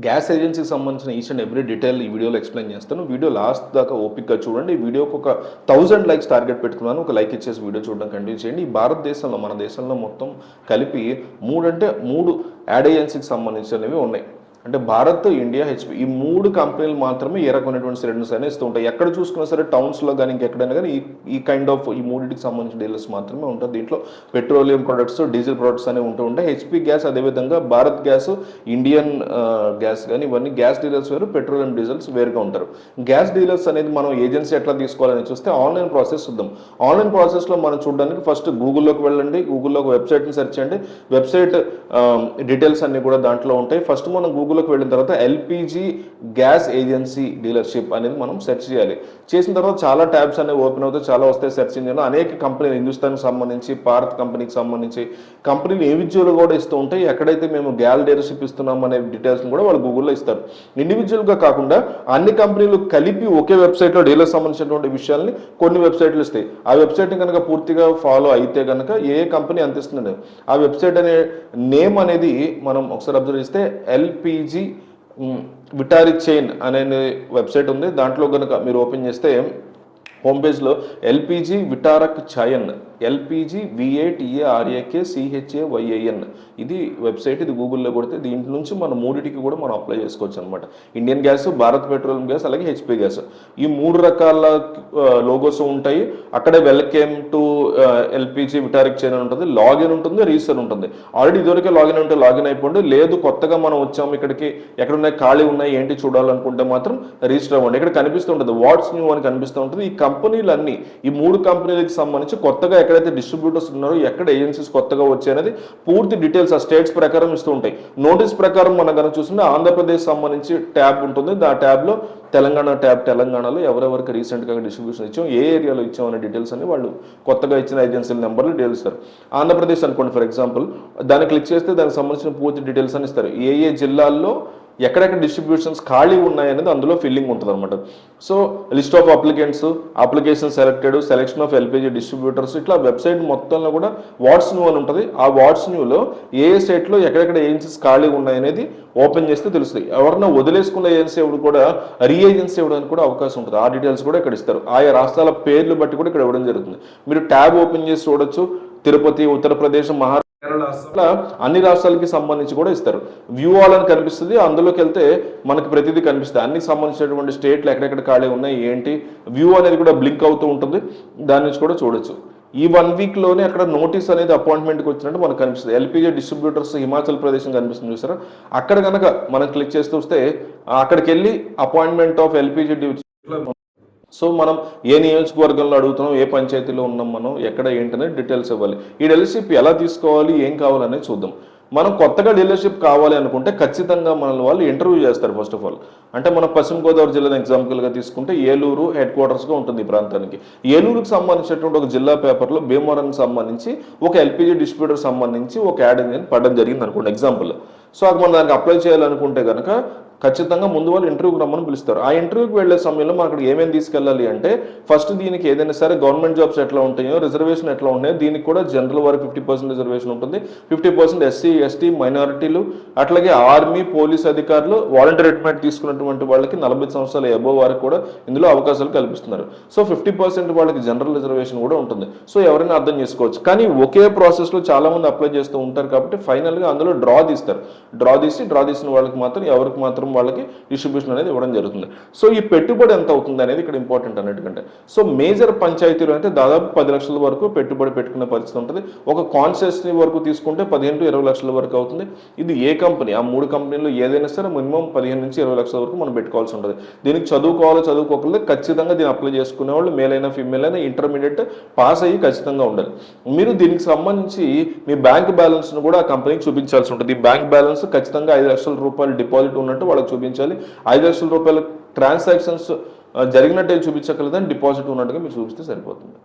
Gas ఏజెన్సీకి సంబంధించిన each and every detail ఈ వీడియోలో ఎక్స్ప్లెయిన్ చేస్తాను. వీడియో లాస్ట్ దాకా ఓపిక్గా చూడండి. ఈ వీడియోకి ఒక 1000 లైక్స్ టార్గెట్ పెట్టుకున్నాను. ఒక లైక్ ఇచ్చేసి వీడియో చూడడం కంటిన్యూ చేయండి. ఈ భారతదేశంలో మన దేశంలో మొత్తం కలిపి మూడు యాడ్ ఏజెన్సీకి సంబంధించినవి ఉన్నాయి. అంటే భారత్, ఇండియా, హెచ్పి ఈ 3 కంపెనీలు మాత్రమే ఏ రకమైనటువంటి సిలిండర్స్ అయినా ఇస్తూ ఉంటాయి. ఎక్కడ చూసుకున్నా సరే టౌన్స్లో కానీ ఇంకెక్కడైనా కానీ ఈ కైండ్ ఆఫ్ ఈ 3టికి సంబంధించిన డీలర్స్ మాత్రమే ఉంటుంది. దీంట్లో పెట్రోలియం ప్రొడక్ట్స్, డీజిల్ ప్రొడక్ట్స్ అనేవి ఉంటూ ఉంటాయి. హెచ్పి గ్యాస్, అదేవిధంగా భారత్ గ్యాస్, ఇండియన్ గ్యాస్ కానీ ఇవన్నీ గ్యాస్ డీలర్స్ వేరు, పెట్రోలియం డీజిల్స్ వేరుగా ఉంటారు. గ్యాస్ డీలర్స్ అనేది మనం ఏజెన్సీ ఎట్లా తీసుకోవాలని చూస్తే ఆన్లైన్ ప్రాసెస్ చూద్దాం. ఆన్లైన్ ప్రాసెస్లో మనం చూడడానికి ఫస్ట్ గూగుల్లోకి వెళ్ళండి. గూగుల్లో ఒక వెబ్సైట్ని సెర్చ్ చేయండి. వెబ్సైట్ డీటెయిల్స్ అన్ని కూడా దాంట్లో ఉంటాయి. ఫస్ట్ మనం గూగుల్లోకి వెళ్ళిన తర్వాత ఎల్పిజి గ్యాస్ ఏజెన్సీ డీలర్షిప్ అనేది మనం సెర్చ్ చేయాలి. చేసిన తర్వాత చాలా ట్యాబ్స్ అనేవి ఓపెన్ అవుతాయి, చాలా వస్తాయి. సెర్చ్ ఇంజిన్లో అనేక కంపెనీలు, హిందుస్థాన్కి సంబంధించి, భారత్ కంపెనీకి సంబంధించి కంపెనీలు ఇండివిజువల్ కూడా ఇస్తూ ఉంటాయి. ఎక్కడైతే మేము గ్యాస్ డీలర్షిప్ ఇస్తున్నాం అనే డీటెయిల్స్ని కూడా వాళ్ళు గూగుల్లో ఇస్తారు. ఇండివిజువల్గా కాకుండా అన్ని కంపెనీలు కలిపి ఒకే వెబ్సైట్లో డీలర్ సంబంధించినటువంటి విషయాల్ని కొన్ని వెబ్సైట్లు ఇస్తాయి. ఆ వెబ్సైట్ని కనుక పూర్తిగా ఫాలో అయితే కనుక ఏ కంపెనీ అంత ఇస్తుంది, ఆ వెబ్సైట్ అనే నేమ్ అనేది మనం ఒకసారి అబ్జర్వ్ చేస్తే ఎల్పిజి విటారి చైన్ అనే వెబ్సైట్ ఉంది. దాంట్లో కనుక మీరు ఓపెన్ చేస్తే హోమ్ పేజ్లో ఎల్పిజి విటారక్ చైన్, ఎల్పిజి VATARAKCHAYIN ఇది వెబ్సైట్. ఇది గూగుల్లో కొడితే దీంట్లో నుంచి మన 3టికి కూడా మనం అప్లై చేసుకోవచ్చు అనమాట. Indian gas, Bharat petroleum gas, అలాగే హెచ్పి గ్యాస్. ఈ 3 రకాల లోగోస్ ఉంటాయి. అక్కడే వెల్కమ్ టు ఎల్పిజి విటారిక్ చైన్ ఉంటుంది, లాగిన్ ఉంటుంది, రిజిస్టర్ ఉంటుంది. ఆల్రెడీ ఇదివరకే లాగిన్ ఉంటే లాగిన్ అయిపోండి. లేదు కొత్తగా మనం వచ్చాము ఇక్కడికి, ఎక్కడున్నాయి ఖాళీ ఉన్నాయి ఏంటి చూడాలనుకుంటే మాత్రం రిజిస్టర్ అవ్వండి. ఇక్కడ కనిపిస్తూ ఉంటుంది వాట్స్ న్యూ అని కనిపిస్తూ ఉంటుంది. ఈ కంపెనీలన్నీ ఈ 3 కంపెనీలకు సంబంధించి కొత్తగా ఎక్కడైతే డిస్ట్రిబ్యూటర్స్ ఉన్నారో, ఎక్కడ ఏజెన్సీస్ కొత్తగా వచ్చాయనేది పూర్తి డీటెయిల్స్ ఆ స్టేట్స్ ప్రకారం ఇస్తూ ఉంటాయి. నోటీస్ ప్రకారం మనం కనుక చూస్తుంటే ఆంధ్రప్రదేశ్ సంబంధించి ట్యాబ్ ఉంటుంది. ఆ ట్యాబ్లో తెలంగాణ ట్యాబ్, తెలంగాణలో ఎవరెవరికి రీసెంట్గా డిస్ట్రిబ్యూషన్ ఇచ్చాం, ఏ ఏరియాలో ఇచ్చాం అనే డీటెయిల్స్ అని వాళ్ళు కొత్తగా ఇచ్చిన ఏజెన్సీల నెంబర్లు డీటెయిల్స్ ఇస్తారు. ఆంధ్రప్రదేశ్ అనుకోండి ఫర్ ఎగ్జాంపుల్, దాన్ని క్లిక్ చేస్తే దానికి సంబంధించిన పూర్తి డీటెయిల్స్ అని ఇస్తారు. ఏ జిల్లాల్లో ఎక్కడెక్కడ డిస్ట్రిబ్యూషన్స్ ఖాళీ ఉన్నాయనేది అందులో ఫిల్లింగ్ ఉంటుంది అనమాట. So list of applicants, application selected, selection of LPG distributors, ఇట్లా వెబ్సైట్ మొత్తంలో కూడా వాట్స్ న్యూ అని ఉంటుంది. ఆ వాట్స్ న్యూలో ఏ స్టేట్లో ఎక్కడెక్కడ ఏజెన్సీస్ ఖాళీ ఉన్నాయనేది ఓపెన్ చేస్తే తెలుస్తుంది. ఎవరన్నా వదిలేసుకున్న ఏజెన్సీ ఎవరు కూడా రీ ఏజెన్సీ ఇవ్వడానికి కూడా అవకాశం ఉంటుంది. ఆ డీటెయిల్స్ కూడా ఇక్కడ ఇస్తారు. ఆయా రాష్ట్రాల పేర్లు బట్టి కూడా ఇక్కడ ఇవ్వడం జరుగుతుంది. మీరు ట్యాబ్ ఓపెన్ చేసి చూడొచ్చు. తిరుపతి, ఉత్తరప్రదేశ్, మహారాష్ట్ర, అన్ని రాష్ట్రాలకి సంబంధించి కూడా ఇస్తారు. వ్యూ ఆల్ అని కనిపిస్తుంది. అందులోకి వెళ్తే మనకి ప్రతిదీ కనిపిస్తుంది. అన్ని సంబంధించినటువంటి స్టేట్లు ఎక్కడెక్కడ ఖాళీ ఉన్నాయి ఏంటి, వ్యూ అనేది కూడా బ్లింక్ అవుతూ ఉంటుంది. దాని నుంచి కూడా చూడొచ్చు. ఈ 1 వీక్లోనే అక్కడ నోటీస్ అనేది అపాయింట్మెంట్కి వచ్చినట్టు మనకు కనిపిస్తుంది. ఎల్పిజి డిస్ట్రిబ్యూటర్స్ హిమాచల్ ప్రదేశ్ కనిపిస్తుంది చూసారా. అక్కడ కనుక మనం క్లిక్ చేస్తూ వస్తే అక్కడికి వెళ్ళి అపాయింట్మెంట్ ఆఫ్ ఎల్పిజి. సో మనం ఏ నియోజకవర్గంలో అడుగుతున్నాం, ఏ పంచాయతీలో ఉన్నాం, మనం ఎక్కడ ఏంటనేది డీటెయిల్స్ ఇవ్వాలి. ఈ డీలర్షిప్ ఎలా తీసుకోవాలి, ఏం కావాలనేది చూద్దాం. మనం కొత్తగా డీలర్షిప్ కావాలి అనుకుంటే ఖచ్చితంగా మనల్ని వాళ్ళు ఇంటర్వ్యూ చేస్తారు ఫస్ట్ ఆఫ్ ఆల్. అంటే మన పశ్చిమ గోదావరి జిల్లాను ఎగ్జాంపుల్గా తీసుకుంటే ఏలూరు హెడ్ క్వార్టర్స్గా ఉంటుంది ఈ ప్రాంతానికి. ఏలూరుకి సంబంధించినటువంటి ఒక జిల్లా పేపర్లో భీమవరంకి సంబంధించి ఒక ఎల్పిజి డిస్ట్రిబ్యూటర్ సంబంధించి ఒక యాడ్ అనేది పడడం జరిగింది అనుకోండి ఎగ్జాంపుల్. సో అది మనం దానికి అప్లై చేయాలనుకుంటే కనుక ఖచ్చితంగా ముందు వాళ్ళు ఇంటర్వ్యూకి రమ్మని పిలుస్తారు. ఆ ఇంటర్వ్యూకి వెళ్ళే సమయంలో మనం అక్కడ ఏమేమి తీసుకెళ్ళాలి అంటే ఫస్ట్ దీనికి ఏదైనా సరే గవర్నమెంట్ జాబ్స్ ఎట్లా ఉంటాయో, రిజర్వేషన్ ఎట్లా ఉన్నాయో, దీనికి కూడా జనరల్ వారికి 50% రిజర్వేషన్ ఉంటుంది. 50% SC, ST, మైనారిటీలు, అట్లాగే ఆర్మీ, పోలీస్ అధికారులు, వాలంటీర్ రిటైర్మెంట్ తీసుకున్నటువంటి వాళ్ళకి 40 సంవత్సరాల అబోవ్ వారికి కూడా ఇందులో అవకాశాలు కల్పిస్తున్నారు. సో 50% వాళ్ళకి జనరల్ రిజర్వేషన్ కూడా ఉంటుంది. సో ఎవరైనా అర్థం చేసుకోవచ్చు. కానీ ఒకే ప్రాసెస్లో చాలా మంది అప్లై చేస్తూ ఉంటారు కాబట్టి ఫైనల్గా అందులో డ్రా తీస్తారు. డ్రా తీసిన వాళ్ళకి మాత్రం ఎవరికి మాత్రం వాళ్ళకి డిస్ట్రిబ్యూషన్ అనేది ఇవ్వడం జరుగుతుంది. సో ఈ పెట్టుబడి ఎంత అవుతుంది అనేది ఇక్కడ ఇంపార్టెంట్ అన్నట్టుకంటే. సో మేజర్ పంచాయతీలు అంటే దాదాపు 10 లక్షల వరకు పెట్టుబడి పెట్టుకునే పరిస్థితి ఉంటుంది. ఒక కాన్స్టిట్యూన్సీ వరకు తీసుకుంటే 15 to 20 లక్షల వరకు అవుతుంది. ఇది ఏ కంపెనీ, ఆ 3 కంపెనీలు ఏదైనా సరే మినిమం 15 నుంచి 20 లక్షల వరకు మనం పెట్టుకోవాల్సి ఉంటుంది. దీనికి చదువుకోవాలి ఖచ్చితంగా దీన్ని అప్లై చేసుకునే వాళ్ళు మేల్ అయినా ఫీమేల్ అయినా ఇంటర్మీడియట్ పాస్ అయ్యి ఖచ్చితంగా ఉండాలి. మీరు దీనికి సంబంధించి మీ బ్యాంక్ బ్యాలెన్స్ను కూడా ఆ కంపెనీకి చూపించాల్సి ఉంటుంది. ఈ బ్యాంక్ బ్యాలెన్స్ ఖచ్చితంగా 5 లక్షల రూపాయలు డిపాజిట్ ఉన్నట్టు వాళ్ళకి చూపించాలి. 5 లక్షల రూపాయల ట్రాన్సాక్షన్స్ జరిగినట్టే చూపించగలదని డిపాజిట్ ఉన్నట్టుగా మీరు చూపిస్తే సరిపోతుంది.